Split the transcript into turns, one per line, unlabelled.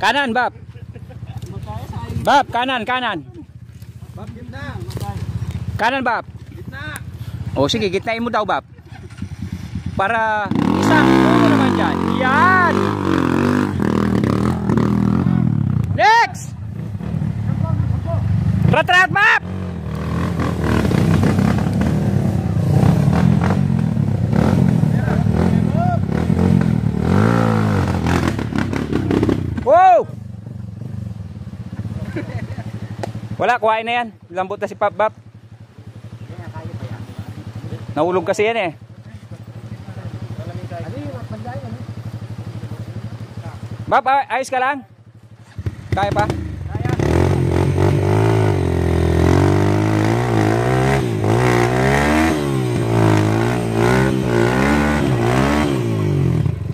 Kanan, Bab. Bab, kanan, kanan.
Bab, gitna.
Kanan, Bab.
Gitna.
O sige, gitnain mo daw, Bab. Para isang puno naman dyan. Yan! Next! Rat-rat, Bab! Wow! Wala, kuhain na yan. Lambot na si Pap, Bab. Nahulog kasi yan eh. Bab, ayos ka lang? Kaya pa?